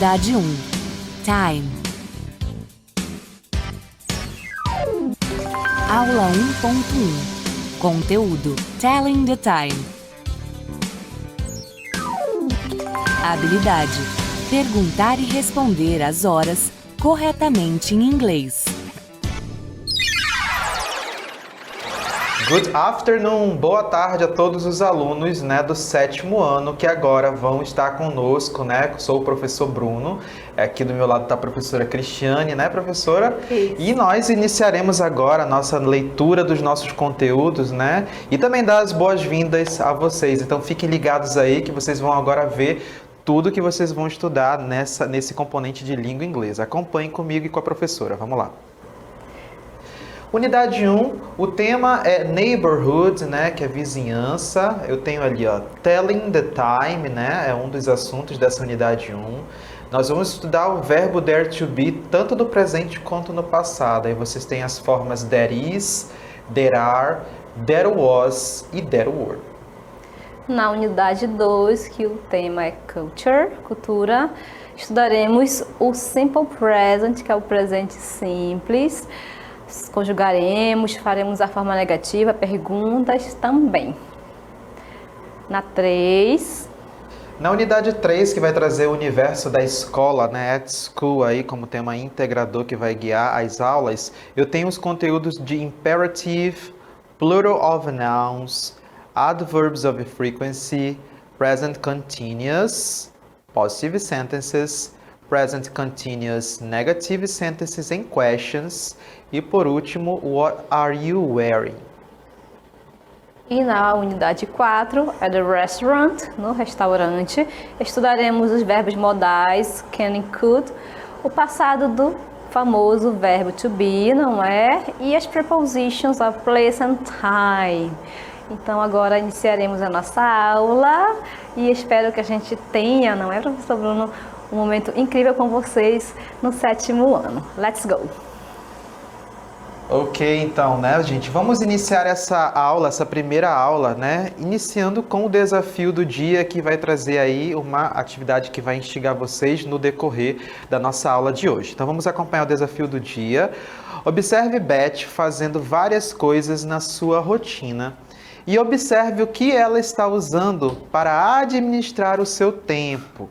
Unidade 1. Time. Aula 1.1. Conteúdo: Telling the time. Habilidade: perguntar e responder as horas corretamente em inglês. Good afternoon, boa tarde a todos os alunos, do 7º ano que agora vão estar conosco, Sou o professor Bruno, aqui do meu lado está a professora Cristiane, professora? Isso. E nós iniciaremos agora a nossa leitura dos nossos conteúdos, E também dar as boas-vindas a vocês. Então fiquem ligados aí que vocês vão agora ver tudo que vocês vão estudar nesse componente de língua inglesa. Acompanhem comigo e com a professora, vamos lá. Unidade 1, o tema é neighborhood, que é vizinhança. Eu tenho ali, telling the time, é um dos assuntos dessa unidade 1. Nós vamos estudar o verbo there to be, tanto no presente quanto no passado. Aí vocês têm as formas there is, there are, there was e there were. Na unidade 2, que o tema é culture, cultura, estudaremos o simple present, que é o presente simples. Conjugaremos, faremos a forma negativa, perguntas também. Na 3. Na unidade 3, que vai trazer o universo da escola, at school, aí, como tema integrador que vai guiar as aulas, eu tenho os conteúdos de imperative, plural of nouns, adverbs of frequency, present continuous, positive sentences, present continuous negative sentences and questions, e por último, what are you wearing? E na unidade 4, é the restaurant, no restaurante, estudaremos os verbos modais, can e could, o passado do famoso verbo to be, não é? E as prepositions of place and time. Então agora iniciaremos a nossa aula e espero que a gente tenha, não é, professor Bruno, um momento incrível com vocês no 7º ano. Let's go! Ok, então, gente, vamos iniciar essa primeira aula, iniciando com o desafio do dia, que vai trazer aí uma atividade que vai instigar vocês no decorrer da nossa aula de hoje. Então vamos acompanhar o desafio do dia. Observe Beth fazendo várias coisas na sua rotina e observe o que ela está usando para administrar o seu tempo.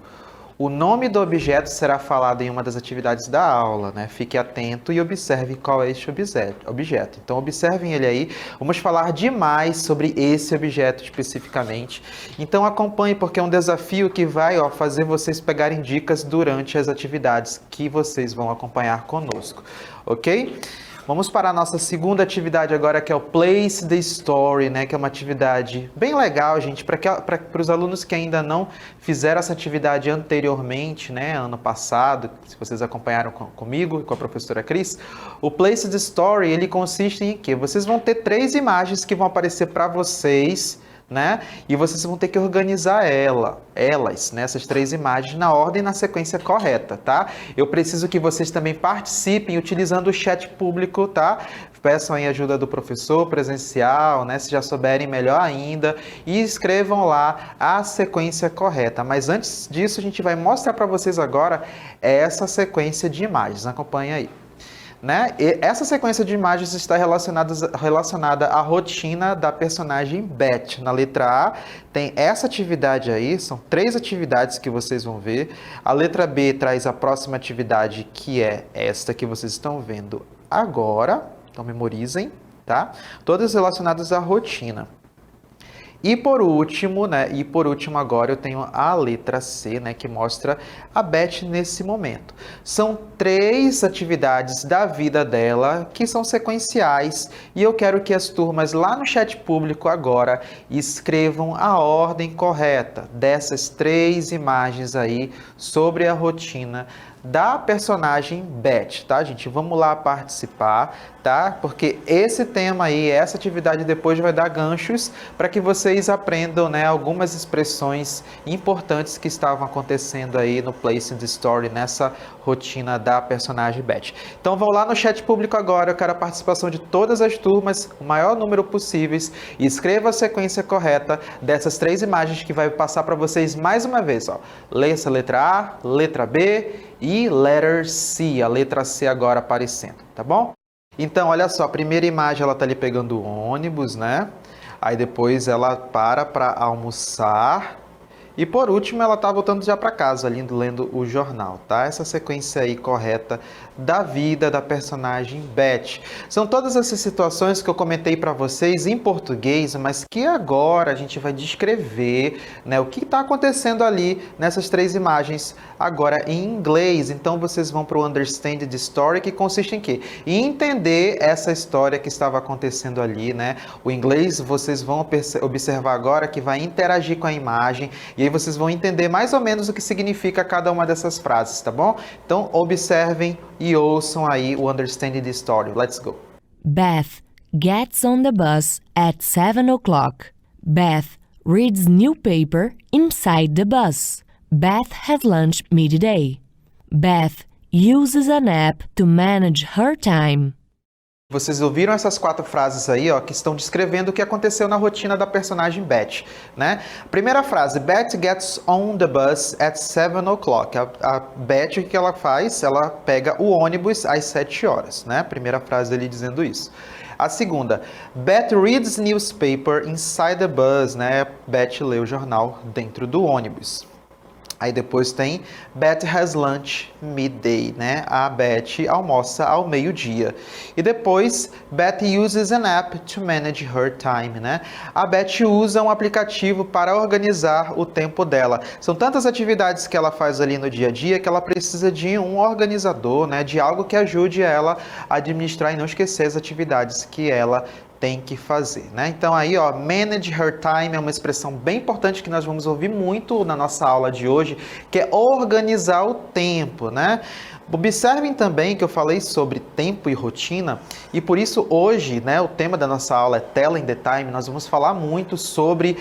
O nome do objeto será falado em uma das atividades da aula, Fique atento e observe qual é este objeto. Então, observem ele aí. Vamos falar demais sobre esse objeto especificamente. Então, acompanhe, porque é um desafio que vai fazer vocês pegarem dicas durante as atividades que vocês vão acompanhar conosco, ok? Vamos para a nossa segunda atividade agora, que é o Place the Story, que é uma atividade bem legal, gente, para os alunos que ainda não fizeram essa atividade anteriormente, ano passado, se vocês acompanharam comigo e com a professora Cris. O Place the Story, ele consiste em que vocês vão ter 3 imagens que vão aparecer para vocês, e vocês vão ter que organizar elas, essas 3 imagens, na ordem e na sequência correta, tá? Eu preciso que vocês também participem utilizando o chat público, tá? Peçam aí ajuda do professor presencial, se já souberem, melhor ainda, e escrevam lá a sequência correta. Mas antes disso, a gente vai mostrar para vocês agora essa sequência de imagens. Acompanha aí. E essa sequência de imagens está relacionada à rotina da personagem Beth. Na letra A tem essa atividade aí, são 3 atividades que vocês vão ver. A letra B traz a próxima atividade, que é esta que vocês estão vendo agora. Então memorizem, tá? Todas relacionadas à rotina. E por último, agora eu tenho a letra C, que mostra a Beth nesse momento. São 3 atividades da vida dela que são sequenciais e eu quero que as turmas lá no chat público agora escrevam a ordem correta dessas 3 imagens aí sobre a rotina da personagem Beth, tá, gente? Vamos lá participar, tá? Porque esse tema aí, essa atividade depois vai dar ganchos para que vocês aprendam, né, algumas expressões importantes que estavam acontecendo aí no Place in the Story, nessa rotina da personagem Beth. Então vão lá no chat público agora, eu quero a participação de todas as turmas, o maior número possíveis, e escreva a sequência correta dessas 3 imagens que vai passar para vocês mais uma vez, ó. Leia essa letra A, letra B e letter C, a letra C agora aparecendo, tá bom? Então, olha só, a primeira imagem ela tá ali pegando o ônibus, né? Aí depois ela para almoçar. E por último, ela tá voltando já para casa, ali lendo o jornal, tá? Essa sequência aí correta da vida da personagem Beth. São todas essas situações que eu comentei para vocês em português, mas que agora a gente vai descrever, né, o que está acontecendo ali nessas 3 imagens agora em inglês. Então vocês vão para o Understand the Story, que consiste em quê? Em entender essa história que estava acontecendo ali, né? O inglês vocês vão observar agora que vai interagir com a imagem e aí vocês vão entender mais ou menos o que significa cada uma dessas frases, tá bom? Então observem e ouçam aí o Understanding the Story. Let's go. Beth gets on the bus at 7 o'clock. Beth reads newspaper inside the bus. Beth has lunch midday. Beth uses an app to manage her time. Vocês ouviram essas 4 frases aí, ó, que estão descrevendo o que aconteceu na rotina da personagem Beth, né? Primeira frase, Beth gets on the bus at 7 o'clock. A Beth, o que ela faz? Ela pega o ônibus às 7 horas, né? Primeira frase dele dizendo isso. A segunda, Beth reads newspaper inside the bus, né? Beth lê o jornal dentro do ônibus. Aí depois tem Beth has lunch midday, né? A Beth almoça ao meio-dia. E depois, Beth uses an app to manage her time, né? A Beth usa um aplicativo para organizar o tempo dela. São tantas atividades que ela faz ali no dia a dia que ela precisa de um organizador, né? De algo que ajude ela a administrar e não esquecer as atividades que ela tem que fazer, né? Então aí, ó, manage her time é uma expressão bem importante que nós vamos ouvir muito na nossa aula de hoje, que é organizar o tempo, né? Observem também que eu falei sobre tempo e rotina, e por isso hoje, né, o tema da nossa aula é Telling the Time. Nós vamos falar muito sobre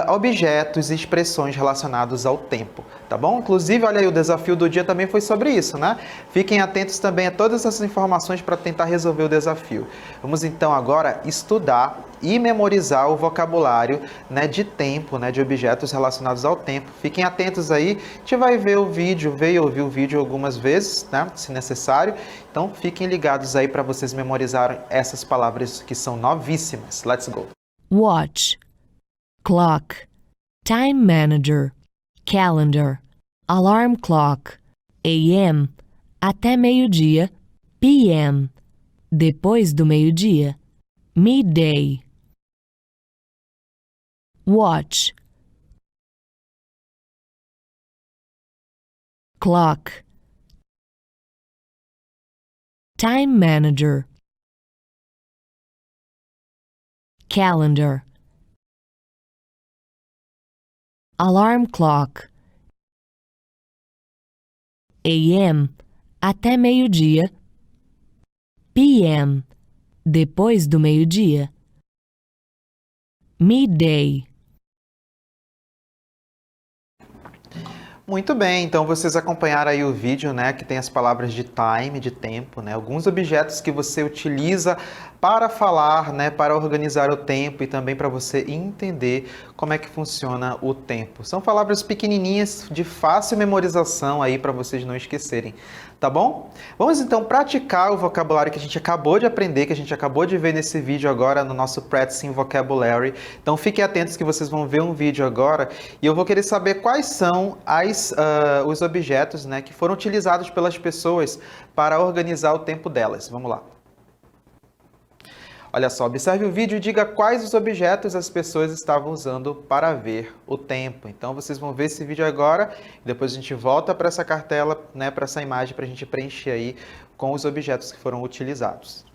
objetos e expressões relacionados ao tempo, tá bom? Inclusive, olha aí, o desafio do dia também foi sobre isso, né? Fiquem atentos também a todas essas informações para tentar resolver o desafio. Vamos então agora estudar e memorizar o vocabulário, né, de tempo, né, de objetos relacionados ao tempo. Fiquem atentos aí, a gente vai ver o vídeo, ver e ouvir o vídeo algumas vezes, né, se necessário. Então fiquem ligados aí para vocês memorizarem essas palavras que são novíssimas. Let's go! Watch, clock, time manager, calendar, alarm clock, AM, até meio-dia, PM, depois do meio-dia, midday. Watch, clock, time manager, calendar, alarm clock, AM, até meio-dia, PM, depois do meio-dia, midday. Muito bem, então vocês acompanharam aí o vídeo, né, que tem as palavras de time, de tempo, né, alguns objetos que você utiliza para falar, né, para organizar o tempo e também para você entender como é que funciona o tempo. São palavras pequenininhas de fácil memorização aí para vocês não esquecerem, tá bom? Vamos então praticar o vocabulário que a gente acabou de aprender, que a gente acabou de ver nesse vídeo agora no nosso Practicing Vocabulary. Então fiquem atentos que vocês vão ver um vídeo agora e eu vou querer saber quais são os objetos, né, que foram utilizados pelas pessoas para organizar o tempo delas. Vamos lá. Olha só, observe o vídeo e diga quais os objetos as pessoas estavam usando para ver o tempo. Então, vocês vão ver esse vídeo agora, e depois a gente volta para essa cartela, né, para essa imagem, para a gente preencher aí com os objetos que foram utilizados.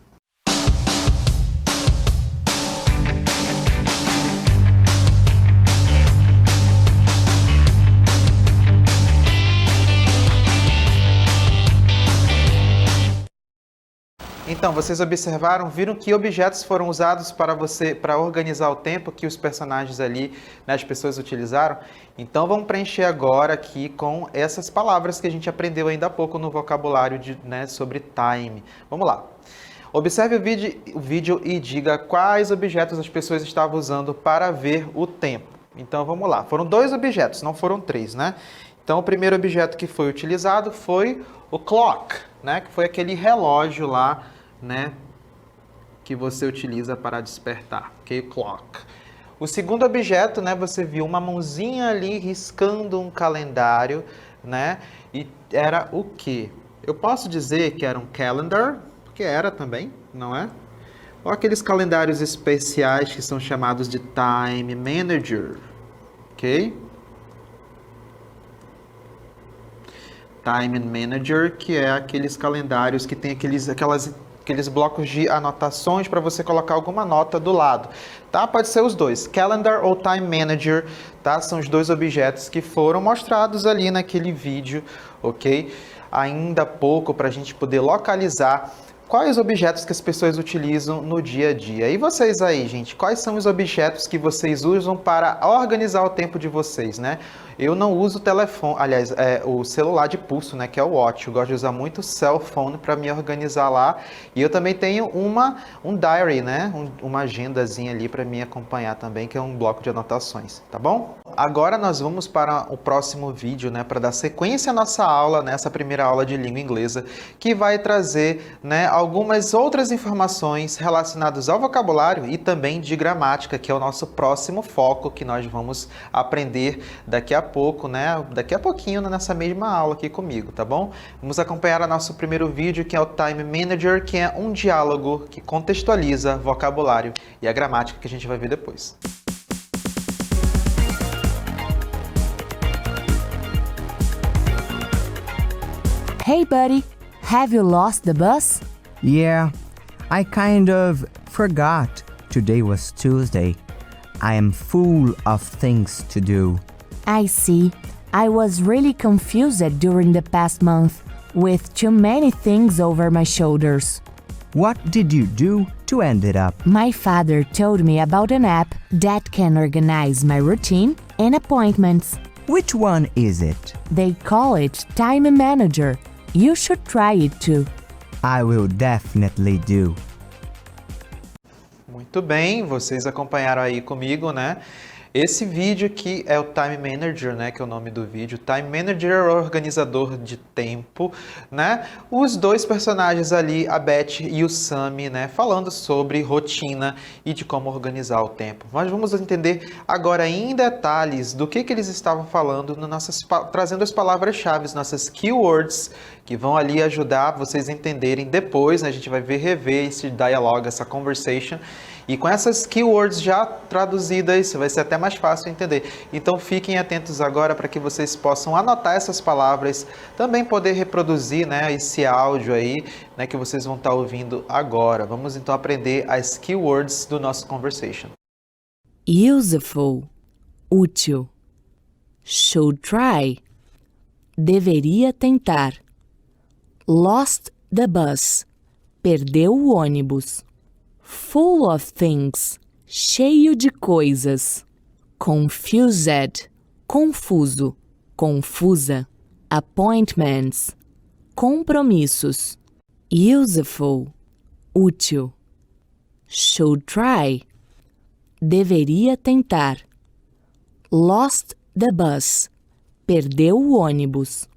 Então, vocês observaram, viram que objetos foram usados para organizar o tempo que os personagens ali, né, as pessoas utilizaram? Então, vamos preencher agora aqui com essas palavras que a gente aprendeu ainda há pouco no vocabulário né, sobre time. Vamos lá. Observe o vídeo e diga quais objetos as pessoas estavam usando para ver o tempo. Então, vamos lá. Foram 2 objetos, não foram 3, né? Então, o primeiro objeto que foi utilizado foi o clock, né? Que foi aquele relógio lá, né? Que você utiliza para despertar, ok? O clock. O segundo objeto, né? Você viu uma mãozinha ali riscando um calendário, né? E era o quê? Eu posso dizer que era um calendar, porque era também, não é? Ou aqueles calendários especiais que são chamados de Time Manager, ok? Time Manager, que é aqueles calendários que tem aqueles blocos de anotações para você colocar alguma nota do lado, tá? Pode ser os dois, Calendar ou Time Manager, tá? São os 2 objetos que foram mostrados ali naquele vídeo, ok? Ainda há pouco para a gente poder localizar quais objetos que as pessoas utilizam no dia a dia. E vocês aí, gente, quais são os objetos que vocês usam para organizar o tempo de vocês, né? Eu não uso o telefone, aliás, o celular de pulso, né, que é o watch. Eu gosto de usar muito o cell phone para me organizar lá. E eu também tenho um diary, né, uma agendazinha ali para me acompanhar também, que é um bloco de anotações, tá bom? Agora nós vamos para o próximo vídeo, né, para dar sequência à nossa aula, nessa primeira aula de língua inglesa, que vai trazer, né, algumas outras informações relacionadas ao vocabulário e também de gramática, que é o nosso próximo foco que nós vamos aprender daqui a pouco, né? Daqui a pouquinho nessa mesma aula aqui comigo, tá bom? Vamos acompanhar o nosso primeiro vídeo, que é o Time Manager, que é um diálogo que contextualiza vocabulário e a gramática que a gente vai ver depois. Hey buddy, have you lost the bus? Yeah, I kind of forgot today was Tuesday. I am full of things to do. I see. I was really confused during the past month, with too many things over my shoulders. What did you do to end it up? My father told me about an app that can organize my routine and appointments. Which one is it? They call it Time Manager. You should try it too. I will definitely do. Muito bem, vocês acompanharam aí comigo, né? Esse vídeo aqui é o Time Manager, né, que é o nome do vídeo. Time Manager é o organizador de tempo, né? Os 2 personagens ali, a Beth e o Sammy, né, falando sobre rotina e de como organizar o tempo. Nós vamos entender agora em detalhes do que eles estavam falando, trazendo as palavras-chave, nossas keywords, que vão ali ajudar vocês a entenderem depois, né? A gente vai rever esse diálogo, essa conversation. E com essas keywords já traduzidas, vai ser até mais fácil entender. Então fiquem atentos agora para que vocês possam anotar essas palavras, também poder reproduzir, né, esse áudio aí, né, que vocês vão estar ouvindo agora. Vamos então aprender as keywords do nosso conversation. Useful, útil. Should try, deveria tentar. Lost the bus, perdeu o ônibus. Full of things, cheio de coisas. Confused, confuso, confusa. Appointments, compromissos. Useful, útil. Should try, deveria tentar. Lost the bus, perdeu o ônibus.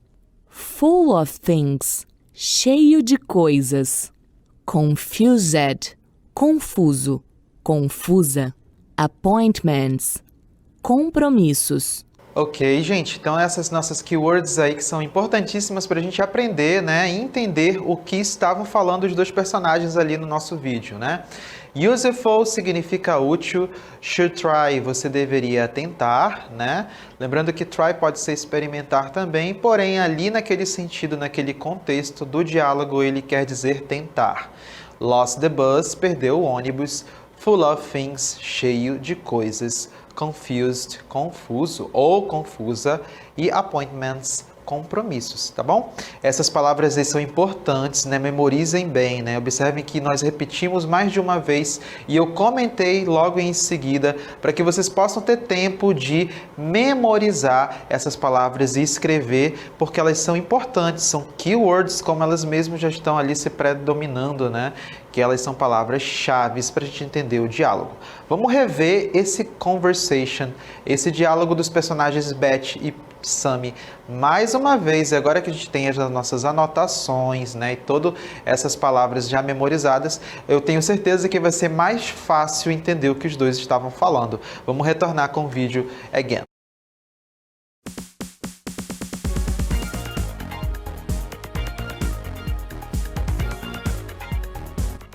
Full of things, cheio de coisas. Confused, confuso, confusa. Appointments, compromissos. Ok, gente, então essas nossas keywords aí que são importantíssimas para a gente aprender, né, e entender o que estavam falando os 2 personagens ali no nosso vídeo, né? Useful significa útil, should try, você deveria tentar, né? Lembrando que try pode ser experimentar também, porém ali naquele sentido, naquele contexto do diálogo, ele quer dizer tentar. Lost the bus, perdeu o ônibus. Full of things, cheio de coisas. Confused, confuso ou confusa. E appointments, compromissos, tá bom? Essas palavras aí são importantes, né? Memorizem bem, né? Observem que nós repetimos mais de uma vez e eu comentei logo em seguida para que vocês possam ter tempo de memorizar essas palavras e escrever, porque elas são importantes, são keywords, como elas mesmas já estão ali se predominando, né? Que elas são palavras-chave para a gente entender o diálogo. Vamos rever esse conversation, esse diálogo dos personagens Beth e Sammy mais uma vez, agora que a gente tem as nossas anotações, né, e todas essas palavras já memorizadas, eu tenho certeza que vai ser mais fácil entender o que os dois estavam falando. Vamos retornar com o vídeo again.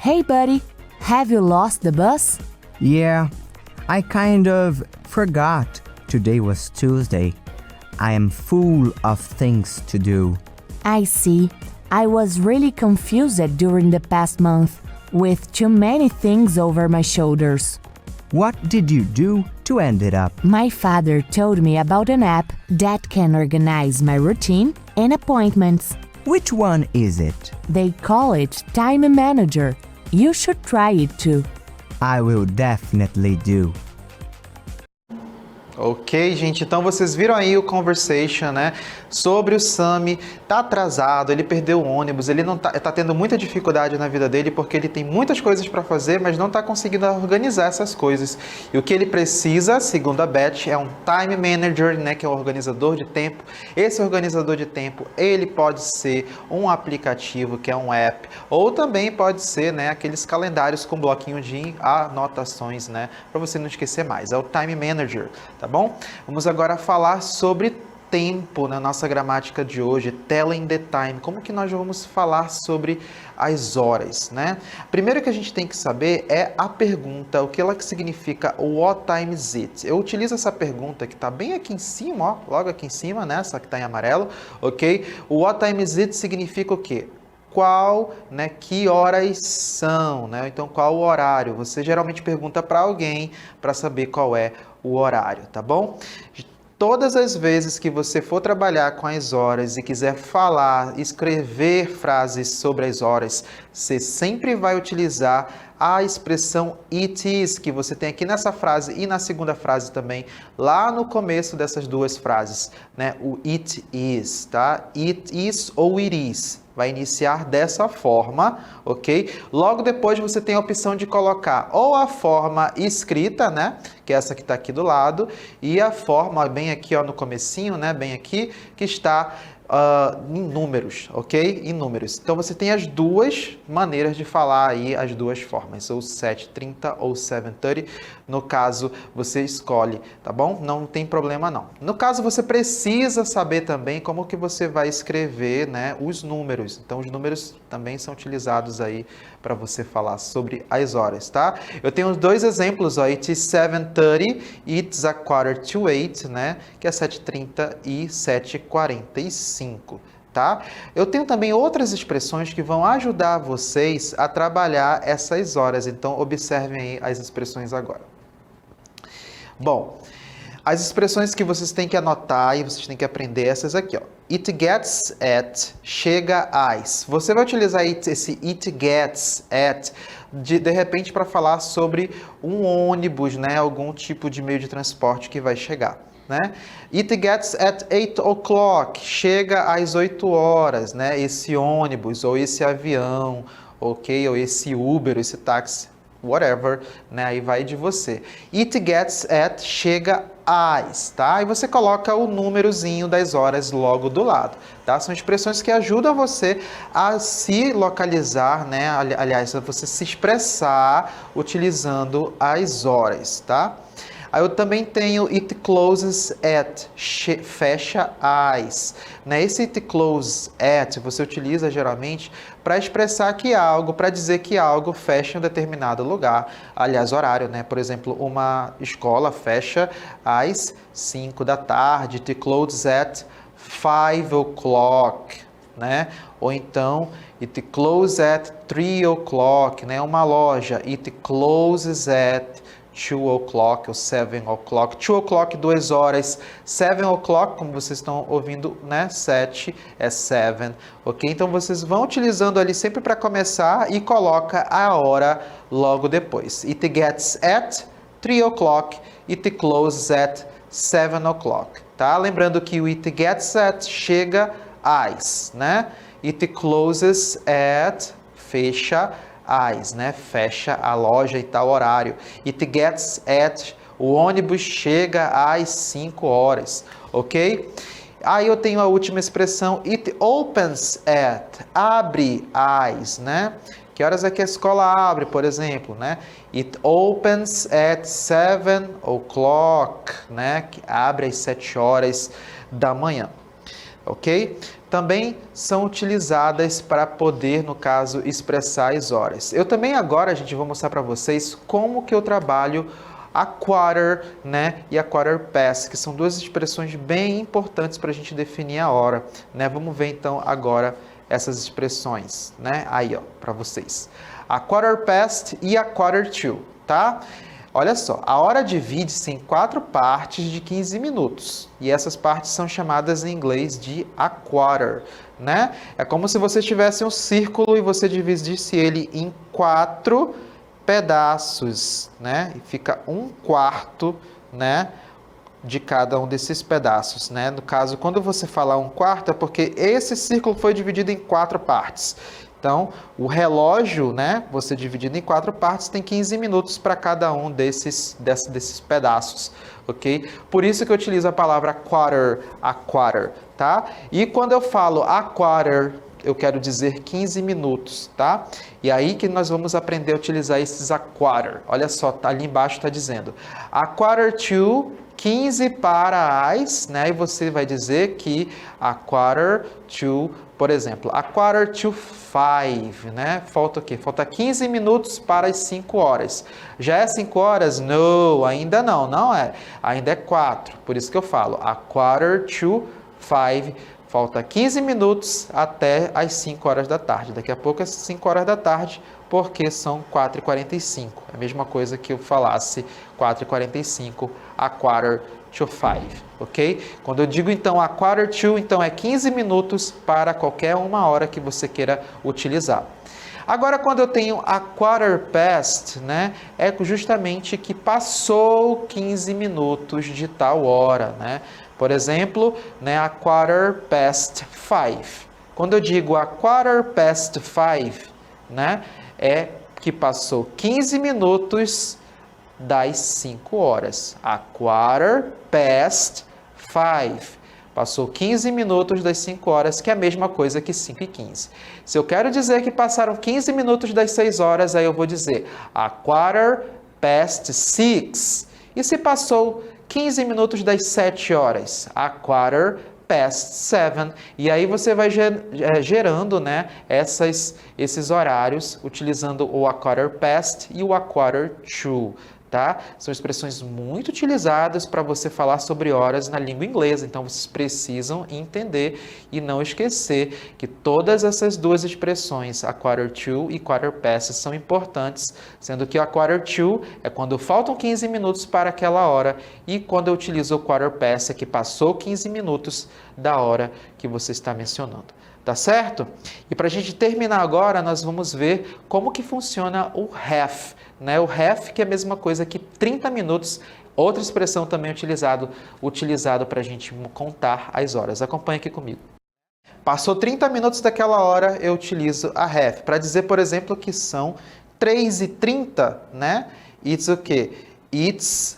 Hey buddy, have you lost the bus? Yeah, I kind of forgot. Today was Tuesday. I am full of things to do. I see. I was really confused during the past month, with too many things over my shoulders. What did you do to end it up? My father told me about an app that can organize my routine and appointments. Which one is it? They call it Time Manager. You should try it too. I will definitely do. Ok, gente, então vocês viram aí o conversation, né, sobre o Sammy. Tá atrasado, ele perdeu o ônibus, ele não tá tendo muita dificuldade na vida dele porque ele tem muitas coisas para fazer, mas não tá conseguindo organizar essas coisas. E o que ele precisa, segundo a Beth, é um time manager, né, que é um organizador de tempo. Esse organizador de tempo, ele pode ser um aplicativo, que é um app, ou também pode ser, né, aqueles calendários com bloquinho de anotações, né, para você não esquecer mais. É o time manager, tá bom? Vamos agora falar sobre tempo na nossa gramática de hoje, telling the time. Como que nós vamos falar sobre as horas, né? Primeiro que a gente tem que saber é a pergunta, o que ela significa what time is it? Eu utilizo essa pergunta que está bem aqui em cima, ó, logo aqui em cima, né? Essa que está em amarelo, ok? O what time is it significa o quê? Qual, né, que horas são, né? Então, qual o horário? Você geralmente pergunta para alguém para saber qual é o horário, tá bom? Todas as vezes que você for trabalhar com as horas e quiser falar, escrever frases sobre as horas, você sempre vai utilizar a expressão it is, que você tem aqui nessa frase e na segunda frase também, lá no começo dessas duas frases, né? O it is, tá? It is ou it is. Vai iniciar dessa forma, ok? Logo depois você tem a opção de colocar ou a forma escrita, né? Que é essa que está aqui do lado, e a forma, bem aqui ó, no comecinho, né? Bem aqui, que está em números, ok? Em números. Então você tem as duas maneiras de falar aí, as duas formas, ou 7:30 ou 7:30. No caso, você escolhe, tá bom? Não tem problema não. No caso, você precisa saber também como que você vai escrever, né, os números. Então, os números também são utilizados aí para você falar sobre as horas, tá? Eu tenho dois exemplos, ó, it's 7:30, it's a 7:45, né, que é 7:30 e 7:45. Tá? Eu tenho também outras expressões que vão ajudar vocês a trabalhar essas horas, então observem aí as expressões agora. Bom, as expressões que vocês têm que anotar e vocês têm que aprender essas aqui, ó. It gets at, chega às. Você vai utilizar esse it gets at de repente para falar sobre um ônibus, né? Algum tipo de meio de transporte que vai chegar. Né? It gets at 8 o'clock, chega às 8 horas, né? Esse ônibus, ou esse avião, ok? Ou esse Uber, esse táxi, whatever, né? Aí vai de você. It gets at, chega às, tá? E você coloca o númerozinho das horas logo do lado, tá? São expressões que ajudam você a se localizar, né? Aliás, a você se expressar utilizando as horas, tá? Aí eu também tenho it closes at, fecha às. Né? Esse it closes at você utiliza geralmente para expressar que algo, para dizer que algo fecha em um determinado lugar. Aliás, horário, né? Por exemplo, uma escola fecha às 5 da tarde. It closes at 5 o'clock. Né? Ou então, it closes at 3 o'clock. Né? Uma loja, it closes at 2 o'clock ou 7 o'clock. 2 o'clock, 2 horas. 7 o'clock, como vocês estão ouvindo, né? 7 é 7, ok? Então, vocês vão utilizando ali sempre para começar e coloca a hora logo depois. It gets at 3 o'clock. It closes at 7 o'clock, tá? Lembrando que o it gets at chega às, né? It closes at, fecha às, né? Fecha a loja e tal horário. It gets at, o ônibus chega às 5 horas, ok? Aí eu tenho a última expressão, it opens at, abre às, né? Que horas é que a escola abre, por exemplo, né? It opens at 7 o'clock, né? Que abre às 7 horas da manhã, ok? Também são utilizadas para poder, no caso, expressar as horas. Eu também agora, gente, vou mostrar para vocês como que eu trabalho a quarter, né, e a quarter past, que são duas expressões bem importantes para a gente definir a hora, né? Vamos ver então agora essas expressões, né? Aí, ó, para vocês. A quarter past e a quarter to, tá? Olha só, a hora divide-se em 4 partes de 15 minutos. E essas partes são chamadas em inglês de a quarter, né? É como se você tivesse um círculo e você dividisse ele em 4 pedaços, né? E fica 1/4, né, de cada um desses pedaços, né? No caso, quando você falar 1/4, é porque esse círculo foi dividido em 4 partes. Então, o relógio, né, você dividido em 4 partes, tem 15 minutos para cada um desses pedaços, ok? Por isso que eu utilizo a palavra quarter, a quarter, tá? E quando eu falo a quarter, eu quero dizer 15 minutos, tá? E aí que nós vamos aprender a utilizar esses a quarter. Olha só, tá ali embaixo está dizendo a quarter to, 15 para as, né? E você vai dizer que a quarter to, por exemplo, a quarter to 5, né? Falta o quê? Falta 15 minutos para as 5 horas. Já é 5 horas? Não, ainda não, não é. Ainda é 4. Por isso que eu falo a quarter to 5. Falta 15 minutos até as 5 horas da tarde. Daqui a pouco é 5 horas da tarde, porque são 4h45. É a mesma coisa que eu falasse 4h45, a quarter to 5, ok? Quando eu digo, então, a quarter to, então é 15 minutos para qualquer uma hora que você queira utilizar. Agora, quando eu tenho a quarter past, né, é justamente que passou 15 minutos de tal hora, né? Por exemplo, né, a quarter past 5. Quando eu digo a quarter past 5, né, é que passou 15 minutos das 5 horas. A quarter past 5. Passou 15 minutos das 5 horas, que é a mesma coisa que 5h15. Se eu quero dizer que passaram 15 minutos das 6 horas, aí eu vou dizer a quarter past 6. E se passou 15 minutos das 7 horas, a quarter past 7. E aí você vai gerando, né, esses horários utilizando o a quarter past e o a quarter to. Tá? São expressões muito utilizadas para você falar sobre horas na língua inglesa, então vocês precisam entender e não esquecer que todas essas duas expressões, a quarter to e quarter past, são importantes, sendo que a quarter to é quando faltam 15 minutos para aquela hora e quando eu utilizo o quarter past é que passou 15 minutos da hora que você está mencionando. Tá certo? E para a gente terminar agora, nós vamos ver como que funciona o half, né? O half, que é a mesma coisa que 30 minutos, outra expressão também utilizado para a gente contar as horas. Acompanhe aqui comigo. Passou 30 minutos daquela hora, eu utilizo a half. Para dizer, por exemplo, que são 3h30, né? It's o quê? It's,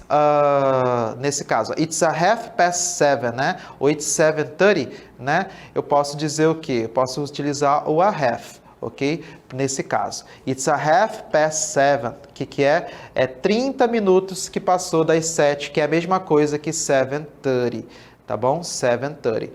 nesse caso, it's a half past 7, né? Ou it's 7:30, né? Eu posso dizer o quê? Eu posso utilizar o a half, ok? Nesse caso, it's a half past 7, que é? É 30 minutos que passou das 7, que é a mesma coisa que 7:30, tá bom? 7:30.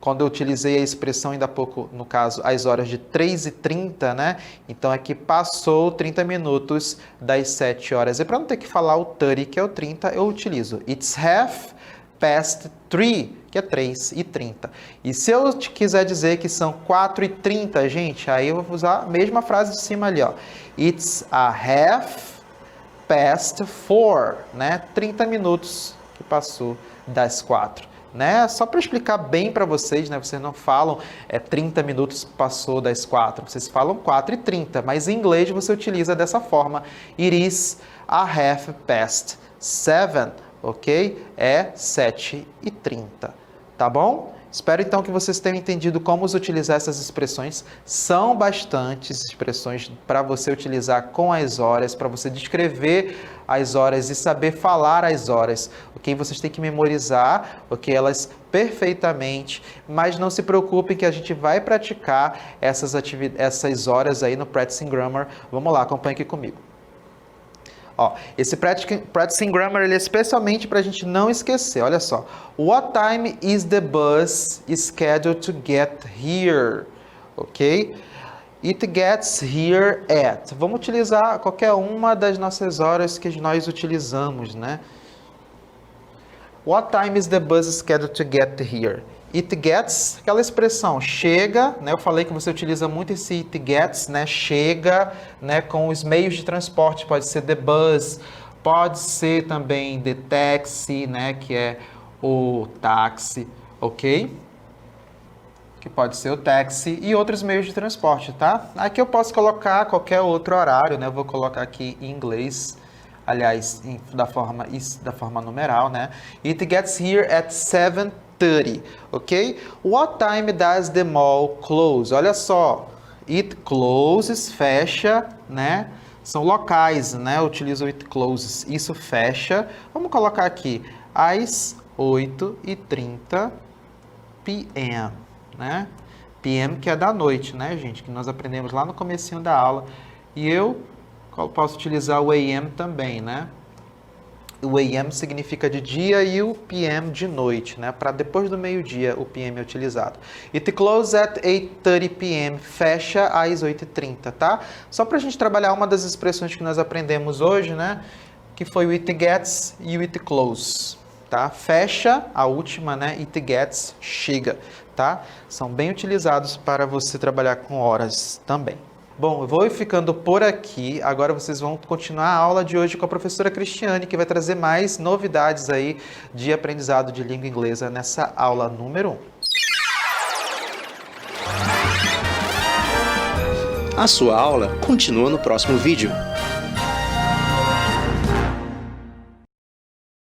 Quando eu utilizei a expressão ainda há pouco, no caso, as horas de 3h30, né? Então, é que passou 30 minutos das 7 horas. E para não ter que falar o 30, que é o 30, eu utilizo it's half past 3, que é 3h30. E se eu quiser dizer que são 4h30, gente, aí eu vou usar a mesma frase de cima ali, ó. It's a half past 4, né? 30 minutos que passou das 4. Né? Só para explicar bem para vocês, né? Vocês não falam 30 minutos passou das 4, vocês falam 4:30, mas em inglês você utiliza dessa forma. It is a half past 7, ok? É 7:30, tá bom? Espero então que vocês tenham entendido como utilizar essas expressões. São bastantes expressões para você utilizar com as horas, para você descrever as horas e saber falar as horas, ok? Vocês têm que memorizar, ok? Elas perfeitamente, mas não se preocupem que a gente vai praticar essas horas aí no Practicing Grammar. Vamos lá, acompanhe aqui comigo. Ó, esse Practicing Grammar ele é especialmente para a gente não esquecer. Olha só. What time is the bus scheduled to get here? Ok? It gets here at. Vamos utilizar qualquer uma das nossas horas que nós utilizamos, né? What time is the bus scheduled to get here? It gets, aquela expressão, chega, né? Eu falei que você utiliza muito esse it gets, né? Chega, né? Com os meios de transporte, pode ser the bus, pode ser também the taxi, né? Que é o táxi, ok? Que pode ser o táxi e outros meios de transporte, tá? Aqui eu posso colocar qualquer outro horário, né? Eu vou colocar aqui em inglês, aliás, da forma numeral, né? It gets here at 7:30, ok? What time does the mall close? Olha só, it closes, fecha, né? São locais, né? Eu utilizo it closes, isso fecha. Vamos colocar aqui, às 8:30 p.m., né? PM que é da noite, né, gente? Que nós aprendemos lá no comecinho da aula. E eu posso utilizar o AM também, né? O AM significa de dia e o PM de noite, né? Para depois do meio-dia o PM é utilizado. It closes at 8:30 p.m. Fecha às 8:30, tá? Só para a gente trabalhar uma das expressões que nós aprendemos hoje, né? Que foi o it gets e o it closes, tá? Fecha, a última, né? It gets, chega, tá? São bem utilizados para você trabalhar com horas também. Bom, eu vou ficando por aqui. Agora vocês vão continuar a aula de hoje com a professora Cristiane, que vai trazer mais novidades aí de aprendizado de língua inglesa nessa aula número 1. A sua aula continua no próximo vídeo.